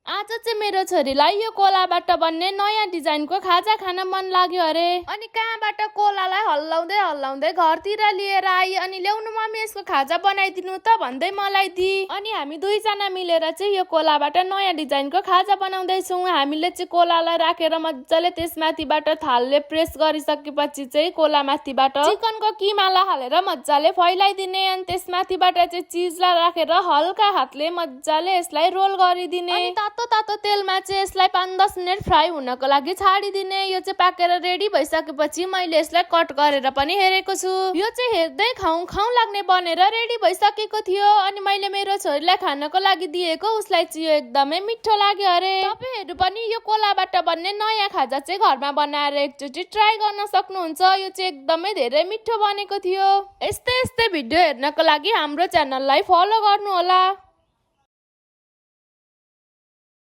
आज चाहिँ मेरो छोरीलाई यो कोलाबाट बन्ने नयाँ डिजाइनको खाजा खान मन लाग्यो अरे। अनि कहाँबाट कोलालाई हल्लाउँदै हल्लाउँदै घरतिर लिएर आई अनि ल्याउनु मम्मी यसको खाजा बनाइदिनु त भन्दै मलाई दि। अनि हामी दुईजना मिलेर चाहिँ यो कोलाबाट नयाँ डिजाइनको खाजा बनाउँदैछौँ। हामीले चाहिँ कोलालाई राखेर मजाले त्यसमाथिबाट थालले प्रेस गरिसकेपछि चाहिँ कोला माथिबाट चिकनको किमाला हालेर मजाले फैलाइदिने। अनि त्यसमाथिबाट चाहिँ चिजलाई राखेर हल्का हातले मजाले यसलाई रोल गरिदिने। अनि तातो तेलमा चाहिँ यसलाई 5-10 मिनट फ्राई हुनको लागि छाडिदिने। यो चाहिँ पाकेर रेडी भइसकेपछि मैले यसलाई कट गरेर पनि हेरेको छु। यो चाहिँ हेर्दै खाउँ खाउँ लाग्ने बनेर रेडी भइसकेको थियो। अनि मैले मेरो छोरीलाई खानको लागि दिएको, उसलाई चाहिँ यो एकदमै मिठो लाग्यो अरे। तपाईहरु पनि यो कोलाबाट बन्ने नयाँ खाजा चाहिँ घरमा बनाएर एकचोटि ट्राई गर्न सक्नुहुन्छ। यो चाहिँ एकदमै धेरै मिठो बनेको थियो। यस्तै भिडियो हेर्नको लागि हाम्रो च्यानललाई फलो गर्नु होला।